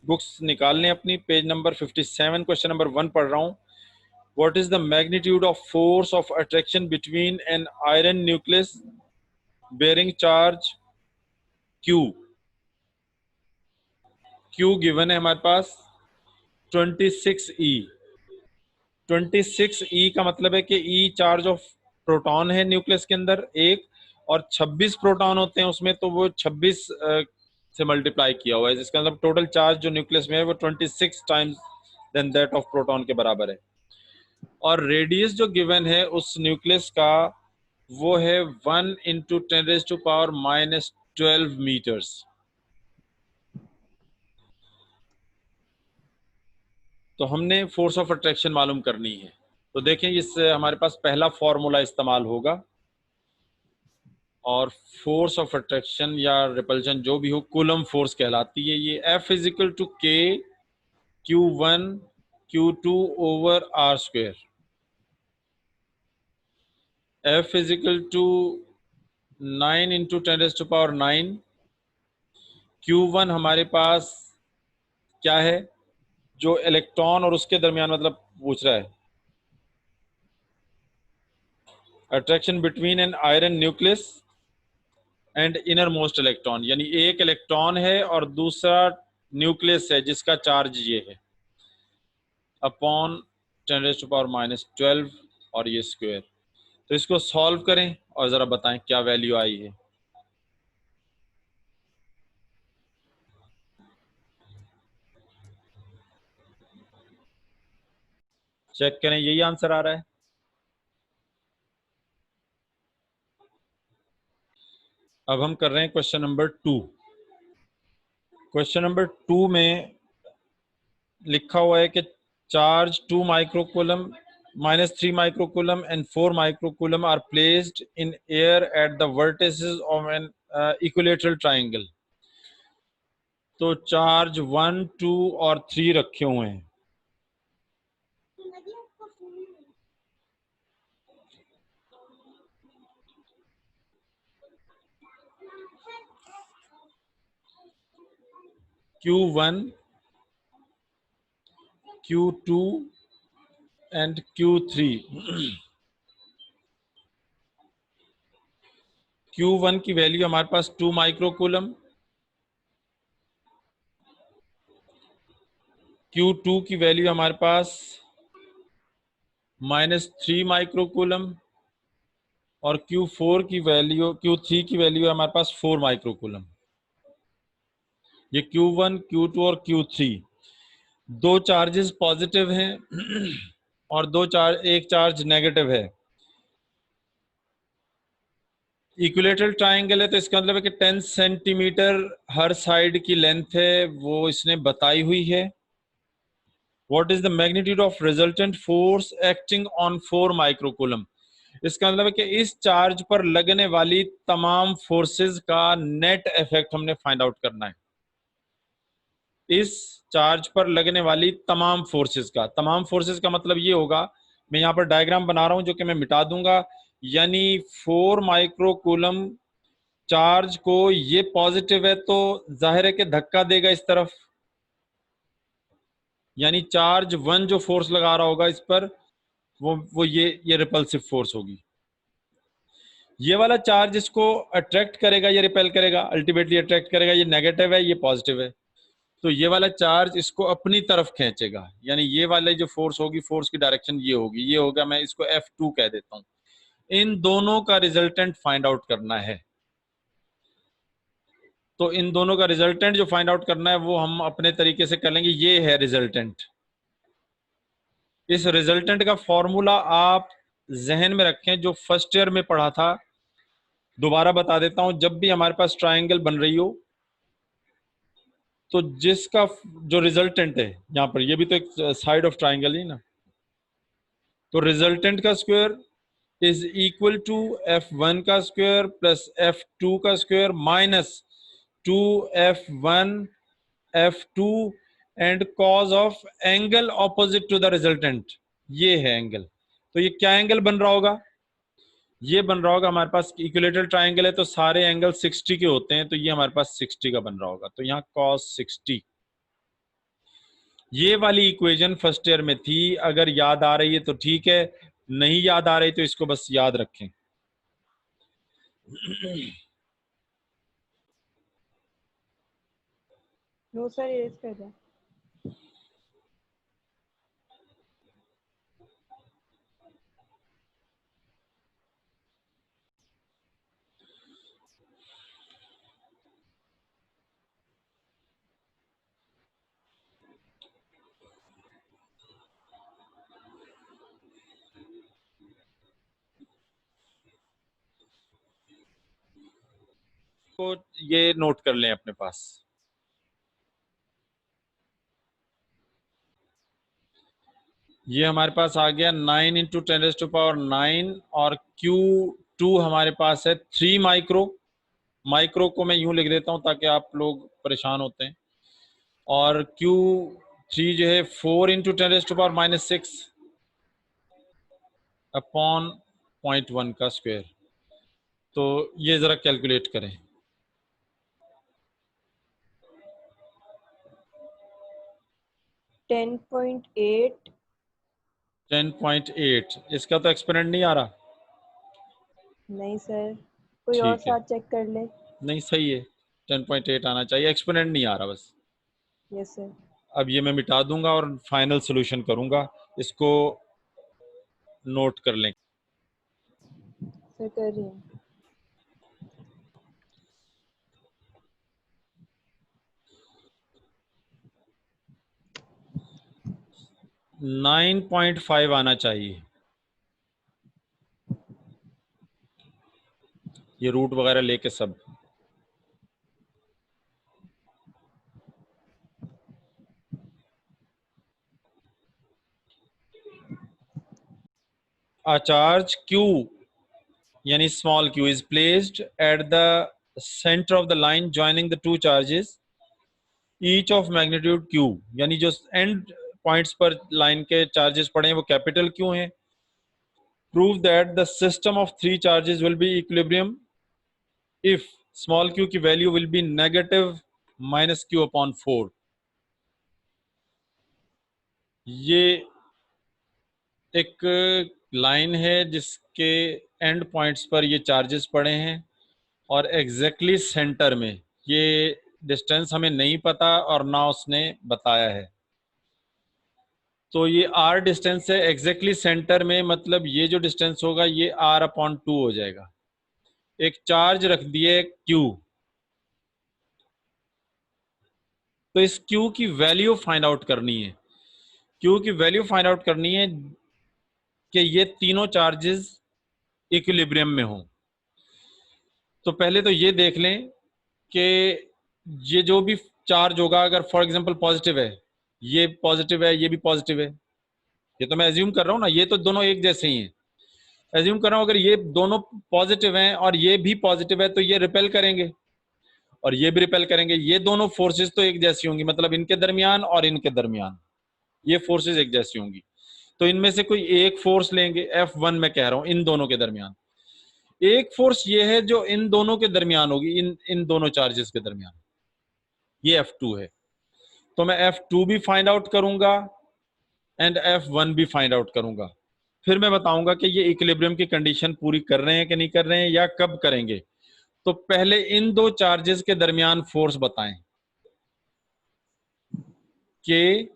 Books निकाल लें अपनी, पेज नंबर 57, क्वेश्चन नंबर 1 पढ़ रहा हूँ। What is the magnitude of force of attraction between an iron nucleus bearing charge Q? Q given है हमारे पास 26E। 26E का मतलब है कि E चार्ज ऑफ प्रोटॉन है न्यूक्लियस के अंदर एक, और 26 प्रोटॉन होते हैं उसमें, तो वो 26 से मल्टीप्लाई किया हुआ है, जिसका मतलब टोटल चार्ज जो न्यूक्लियस में है वो 26 times then that of proton के बराबर है। और रेडियस जो गिवन है उस न्यूक्लियस का वो है 1 इंटू 10⁻⁻12 मीटर्स। तो हमने फोर्स ऑफ अट्रैक्शन मालूम करनी है। तो देखें, इससे हमारे पास पहला फॉर्मूला इस्तेमाल होगा, और फोर्स ऑफ अट्रैक्शन या रिपल्शन जो भी हो, कूलम फोर्स कहलाती है ये। F is equal to K Q1 Q2 over R square. F is equal to 9 into 10⁻⁹। Q1 हमारे पास क्या है, जो इलेक्ट्रॉन और उसके दरमियान मतलब पूछ रहा है, attraction between an iron nucleus and inner most electron, यानी एक इलेक्ट्रॉन है और दूसरा न्यूक्लियस है जिसका चार्ज ये है, अपॉन 10⁻⁻12 और ये स्क्वायर। तो इसको सॉल्व करें और जरा बताएं क्या वैल्यू आई है। चेक करें, यही आंसर आ रहा है। अब हम कर रहे हैं क्वेश्चन नंबर 2। क्वेश्चन नंबर 2 में लिखा हुआ है कि charge 2 microcoulomb, -3 microcoulomb and 4 microcoulomb are placed in air at the vertices of an equilateral triangle. तो चार्ज 1, 2 और 3 रखे हुए हैं। Q1 Q2 and Q3। Q1 की वैल्यू हमारे पास 2 माइक्रोकूलम, Q2 की वैल्यू हमारे पास -3 माइक्रोकूलम, और Q3 की वैल्यू है हमारे पास 4 माइक्रोकूलम। ये Q1 Q2 और Q3 दो चार्जेस पॉजिटिव हैं और एक चार्ज नेगेटिव है। इक्विलेटरल ट्राइंगल है तो इसका मतलब है कि 10 सेंटीमीटर हर साइड की लेंथ है, वो इसने बताई हुई है। What is the magnitude of resultant force acting on 4 microcoulomb. इसका मतलब है कि इस चार्ज पर लगने वाली तमाम फोर्सेस का नेट इफेक्ट हमने फाइंड आउट करना है। इस चार्ज पर लगने वाली तमाम फोर्सेस का मतलब ये होगा, मैं यहाँ पर डायग्राम बना रहा हूं जो कि मैं मिटा दूंगा, यानी 4 माइक्रोकूलम चार्ज को, ये पॉजिटिव है तो जाहिर है कि धक्का देगा इस तरफ, यानी चार्ज 1 जो फोर्स लगा रहा होगा इस पर, वो ये रिपल्सिव फोर्स होगी। ये वाला चार्ज इसको अट्रैक्ट करेगा या रिपेल करेगा, अल्टीमेटली अट्रैक्ट करेगा, ये नेगेटिव है ये पॉजिटिव है, तो ये वाला चार्ज इसको अपनी तरफ खींचेगा, यानी ये वाले जो फोर्स होगी, फोर्स की डायरेक्शन ये होगी, ये होगा, मैं इसको F2 कह देता हूं। इन दोनों का रिजल्टेंट फाइंड आउट करना है। तो इन दोनों का रिजल्टेंट जो फाइंड आउट करना है वो हम अपने तरीके से कर लेंगे। ये है रिजल्टेंट। इस रिजल्टेंट का फॉर्मूला आप जहन में रखें, जो फर्स्ट ईयर में पढ़ा था। दोबारा बता देता हूं, जब भी हमारे पास ट्राइंगल बन रही हो तो जिसका जो रिजल्टेंट है, यहां पर ये भी तो एक साइड ऑफ ट्राइंगल ही ना, तो रिजल्टेंट का square is equal to F1 का स्क्वायर प्लस F2 का square minus 2F1 F2 and cos of angle opposite to the resultant. ये है एंगल। तो ये क्या एंगल बन रहा होगा, ये बन रहा होगा, हमारे पास इक्विलेटरल ट्राइंगल है तो सारे एंगल 60 के होते हैं, तो ये हमारे पास 60 का बन रहा होगा, तो यहाँ cos 60। ये वाली इक्वेशन फर्स्ट ईयर में थी, अगर याद आ रही है तो ठीक है, नहीं याद आ रही तो इसको बस याद रखें। नो सर, इरेज कर दो। तो ये नोट कर लें अपने पास। ये हमारे पास आ गया 9 इंटू 10⁻⁹ और Q2 हमारे पास है 3 माइक्रो। माइक्रो को मैं यूं लिख देता हूं ताकि आप लोग परेशान होते हैं। और Q3 जो है 4 इंटू 10⁻⁻⁶ अपॉन 0.1 का स्क्वायर। तो ये जरा कैलकुलेट करें। 10.8। 10.8 इसका तो एक्सपोनेंट नहीं आ रहा। नहीं सर, कोई और ठीक है, साथ चेक कर ले। नहीं सही है, 10.8 आना चाहिए, एक्सपोनेंट नहीं आ रहा बस। Yes sir. अब ये मैं मिटा दूंगा और फाइनल सोल्यूशन करूंगा, इसको नोट कर लें। सर कर रही हूँ। 9.5 आना चाहिए। ये रूट वगैरह लेके सब। A charge Q यानी small q is placed at the center of the line joining the two charges each of magnitude q, यानी जो end points पर लाइन के चार्जेस पड़े हैं वो कैपिटल Q हैं। Prove that the system of three charges will be equilibrium if small q की value will be negative -q/4। ये एक लाइन है जिसके एंड पॉइंट्स पर ये चार्जेस पड़े हैं और एग्जैक्टली सेंटर में। ये डिस्टेंस हमें नहीं पता और ना उसने बताया है, तो ये r डिस्टेंस है एग्जैक्टली सेंटर में, मतलब ये जो डिस्टेंस होगा ये r/2 हो जाएगा। एक चार्ज रख दिए q, तो इस q की वैल्यू फाइंड आउट करनी है। q की वैल्यू फाइंड आउट करनी है कि ये तीनों चार्जेस इक्विलिब्रियम में हों। तो पहले तो ये देख लें कि ये जो भी चार्ज होगा, अगर फॉर एग्जांपल पॉजिटिव है, ये पॉजिटिव है, ये भी पॉजिटिव है, ये तो मैं एज्यूम कर रहा हूँ ना, ये तो दोनों एक जैसे ही हैं। एज्यूम कर रहा हूँ अगर ये दोनों पॉजिटिव हैं और ये भी पॉजिटिव है तो ये रिपेल करेंगे और ये भी रिपेल करेंगे। ये दोनों फोर्सेस तो एक जैसी होंगी, मतलब इनके दरमियान और इनके दरमियान ये फोर्सेस एक जैसी होंगी। तो इनमें से कोई एक फोर्स लेंगे, F1 में कह रहा हूँ, इन दोनों के दरमियान। एक फोर्स ये है जो इन दोनों के दरमियान होगी, इन दोनों चार्जेस के दरमियान, ये F2 है। तो मैं F2 भी फाइंड आउट करूंगा एंड F1 भी फाइंड आउट करूंगा। फिर मैं बताऊंगा कि ये इक्विलिब्रियम की कंडीशन पूरी कर रहे हैं कि नहीं कर रहे हैं या कब करेंगे। तो पहले इन दो चार्जेस के दरमियान फोर्स बताएं कि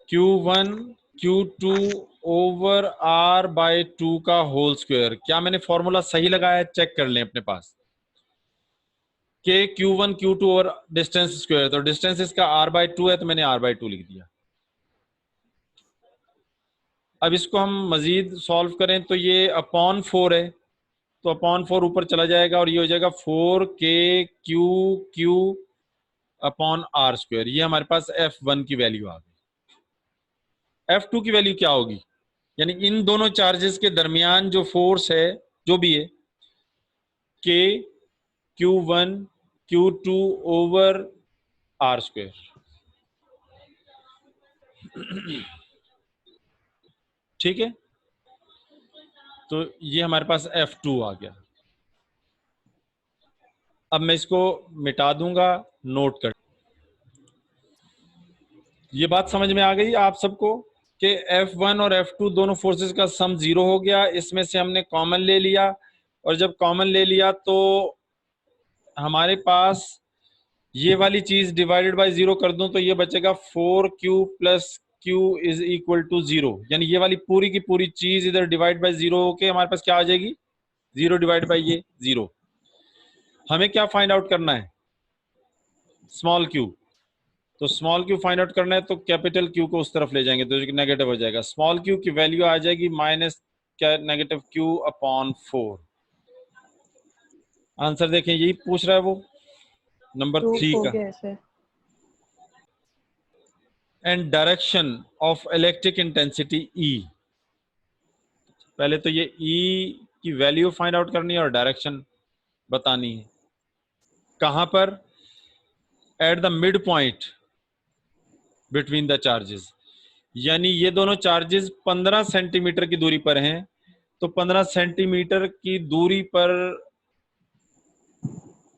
Q1 Q2 ओवर R/2 का होल स्क्वायर। क्या मैंने फॉर्मूला सही लगाया? चेक कर लें अपने पास कि Q1 Q2 और डिस्टेंस स्क्वायर, तो डिस्टेंस इसका R/2 है तो मैंने R/2 लिख दिया। अब इसको हम मजीद सॉल्व करें तो ये अपॉन 4 है, तो अपॉन 4 ऊपर चला जाएगा और ये हो जाएगा 4KQ अपॉन R²। ये हमारे पास F1 की वैल्यू आ गई। F2 की वैल्यू क्या होगी? यानी इन दोनों चार्जेस के दरमियान जो फोर्स है जो भी है, K Q1 Q2 over R²। ठीक है, तो ये हमारे पास F2 आ गया। अब मैं इसको मिटा दूंगा, नोट कर। ये बात समझ में आ गई आप सबको कि F1 और F2 दोनों फोर्सेस का सम 0 हो गया, इसमें से हमने कॉमन ले लिया, और जब कॉमन ले लिया तो हमारे पास ये वाली चीज डिवाइडेड बाय 0 कर दूं तो ये बचेगा 4Q plus Q is equal to 0, यानी ये वाली पूरी की पूरी चीज इधर डिवाइड बाय 0 होके हमारे पास क्या आ जाएगी, 0 डिवाइड बाय ये 0। हमें क्या फाइंड आउट करना है, स्मॉल क्यू। तो स्मॉल क्यू फाइंड आउट करना है तो कैपिटल क्यू को उस तरफ ले जाएंगे तो नेगेटिव हो जाएगा, स्मॉल क्यू की वैल्यू आ जाएगी minus negative Q upon 4। Answer देखें, यही पूछ रहा है वो नंबर 3 प्रूफ हो का। गया sir. And direction of electric intensity E। पहले तो ये E की वैल्यू फाइंड आउट करनी है और डायरेक्शन बतानी है। कहां पर, at the mid point between the charges, यानी ये दोनों चार्जेस 15 सेंटीमीटर की दूरी पर हैं, तो 15 सेंटीमीटर की दूरी पर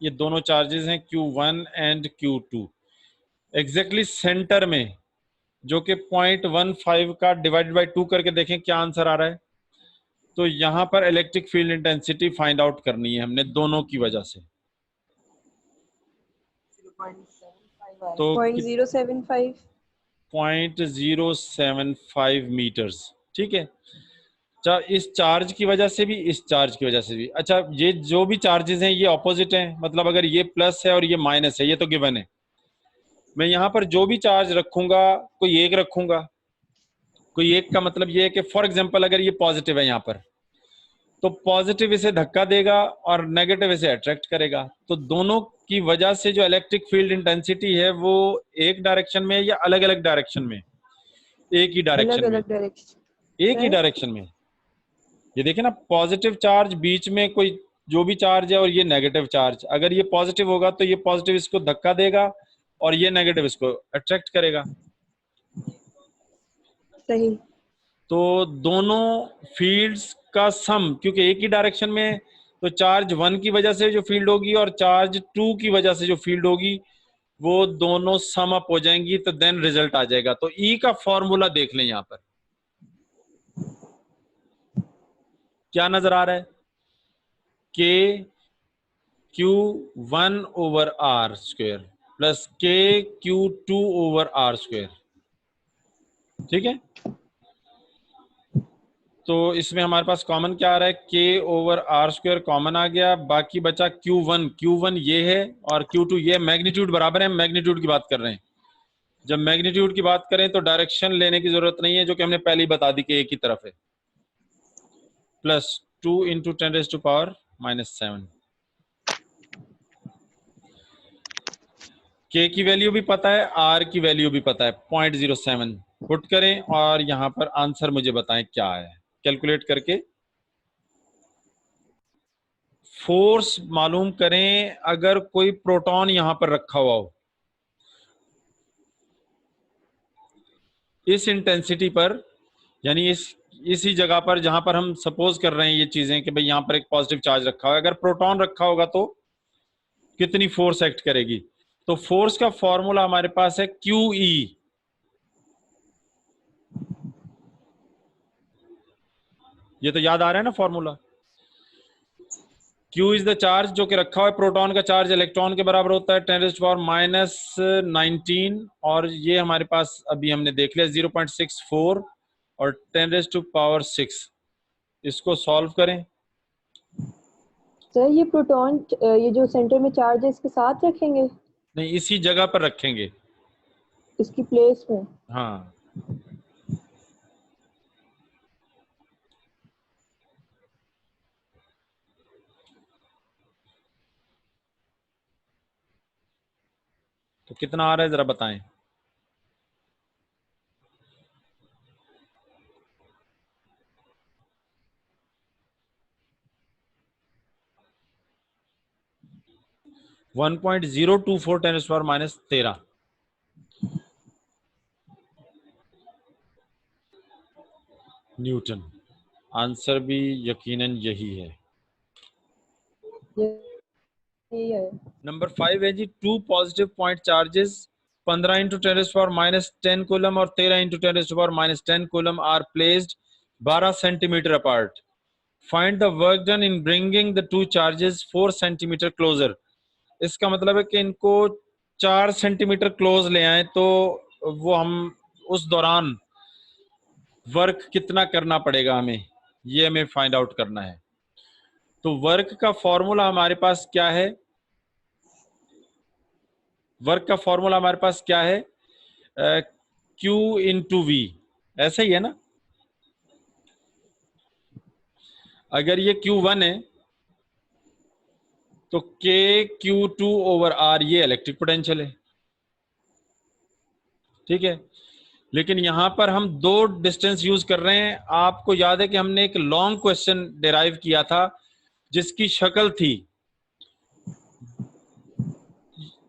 ये दोनों चार्जेस हैं Q1 and Q2, exactly centre में, जो कि 0.15 का डिवाइडेड बाय 2 करके देखें क्या आंसर आ रहा है। तो यहां पर electric field intensity find out करनी है हमने दोनों की वजह से। तो 0.075। 0.075 मीटर्स, ठीक है। अच्छा, इस चार्ज की वजह से भी, इस चार्ज की वजह से भी। अच्छा, ये जो भी चार्जेस हैं ये ऑपोजिट हैं, मतलब अगर ये प्लस है और ये माइनस है, ये तो गिवन है। मैं यहाँ पर जो भी चार्ज रखूंगा, कोई एक रखूंगा, कोई एक का मतलब ये है कि फॉर एग्जांपल अगर ये पॉजिटिव है यहाँ पर, तो पॉजिटिव इसे धक्का देगा और नेगेटिव इसे अट्रैक्ट करेगा। तो दोनों की वजह से जो इलेक्ट्रिक फील्ड इंटेंसिटी है वो एक डायरेक्शन में या अलग अलग डायरेक्शन में, एक ही अलग डायरेक्शन में, अलग डायरेक्शन। एक ही सर डायरेक्शन में। ये देखिए ना, पॉजिटिव चार्ज बीच में कोई जो भी चार्ज है और ये नेगेटिव चार्ज, अगर ये पॉजिटिव होगा तो ये पॉजिटिव इसको धक्का देगा और ये नेगेटिव इसको अट्रैक्ट करेगा। सही। तो दोनों फील्ड्स का सम, क्योंकि एक ही डायरेक्शन में, तो चार्ज 1 की वजह से जो फील्ड होगी और चार्ज 2 की वजह से जो फील्ड होगी वो दोनों सम अप हो जाएंगी, तो देन रिजल्ट आ जाएगा। तो ई का फॉर्मूला देख लें, यहां पर क्या नजर आ रहा है, के Q1/R² प्लस के Q2/R², ठीक है। तो इसमें हमारे पास कॉमन क्या आ रहा है, K/R² कॉमन आ गया, बाकी बचा Q1 ये है और Q2 ये, मैग्नीट्यूड बराबर है, हम मैग्नीट्यूड की बात कर रहे हैं। जब मैग्नीट्यूड की बात करें तो डायरेक्शन लेने की जरूरत नहीं है, जो कि हमने पहले ही बता दी कि एक ही तरफ है। प्लस 2 × 10⁻⁻⁷। के की वैल्यू भी पता है, आर की वैल्यू भी पता है, 0.07 पुट करें और यहां पर आंसर मुझे बताएं क्या है, कैलकुलेट करके फोर्स मालूम करें। अगर कोई प्रोटॉन यहां पर रखा हुआ हो इस इंटेंसिटी पर, यानी इसी जगह पर जहां पर हम सपोज कर रहे हैं ये चीजें कि भाई यहां पर एक पॉजिटिव चार्ज रखा हुआ है, अगर प्रोटॉन रखा होगा तो कितनी फोर्स एक्ट करेगी। तो फोर्स का फॉर्मूला हमारे पास है QE। ये तो याद आ रहा है ना formula, Q is the charge, जो कि रखा हुआ है प्रोटॉन का चार्ज इलेक्ट्रॉन के बराबर होता है 10⁻⁻⁹, और ये हमारे पास अभी हमने देख लिया 0.64 और 10⁻⁶। इसको सॉल्व करें। सर ये प्रोटॉन, ये जो सेंटर में चार्ज है इसके साथ रखेंगे, नहीं, इसी जगह पर रखेंगे। इसकी प्लेस में। हाँ, तो कितना आ रहा है जरा बताएं। 1.024 10⁻⁻13 न्यूटन। आंसर भी यकीनन यही है। ये है। नंबर 5 है जी, two positive point charges 15 into 10⁻⁻10 coulomb और 13 into 10⁻⁻10 coulomb are placed 12 centimetre apart. Find the work done in bringing the two charges 4 centimetre closer. इसका मतलब है कि इनको 4 सेंटीमीटर क्लोज ले आए तो वो हम उस दौरान वर्क कितना करना पड़ेगा हमें, ये हमें फाइंड आउट करना है। तो वर्क का फॉर्मूला हमारे पास क्या है? वर्क का फॉर्मूला हमारे पास क्या है? Q इंटू वी, ऐसा ही है ना? अगर ये Q1 है तो KQ2/R ये इलेक्ट्रिक पोटेंशियल है, ठीक है। लेकिन यहां पर हम दो डिस्टेंस यूज कर रहे हैं। आपको याद है कि हमने एक लॉन्ग क्वेश्चन डिराइव किया था जिसकी शक्ल थी,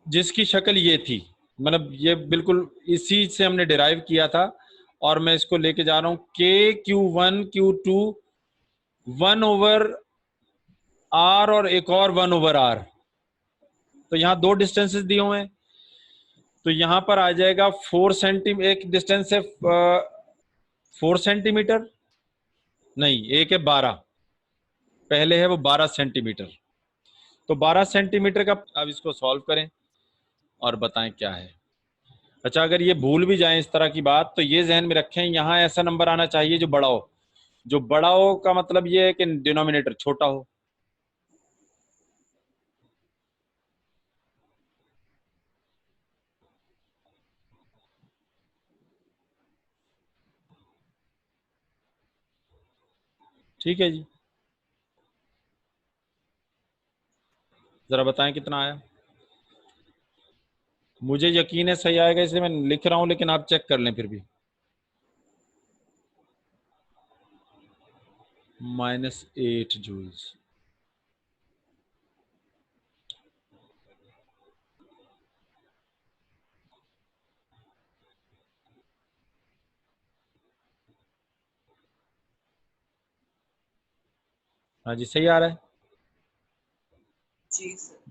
जिसकी शक्ल ये थी, मतलब ये बिल्कुल इसी से हमने डिराइव किया था। और मैं इसको लेके जा रहा हूं KQ1 Q2 1/R और एक और 1/R। तो यहाँ दो डिस्टेंसेस दिए हुए हैं, तो यहां पर आ जाएगा 4 सेंटीमीटर। एक डिस्टेंस है 4 सेंटीमीटर, नहीं एक है 12, पहले है वो 12 सेंटीमीटर। तो 12 सेंटीमीटर का, अब इसको सॉल्व करें और बताएं क्या है। अच्छा, अगर ये भूल भी जाए इस तरह की बात तो ये जहन में रखें, यहाँ ऐसा नंबर आना चाहिए जो बड़ा हो। जो बड़ा हो का मतलब ये है कि डिनोमिनेटर छोटा हो। ठीक है जी, जरा बताएं कितना आया। मुझे यकीन है सही आएगा, इसलिए मैं लिख रहा हूं, लेकिन आप चेक कर लें फिर भी। -8 जूल्स। हाँ जी, सही आ रहा है। जी सर।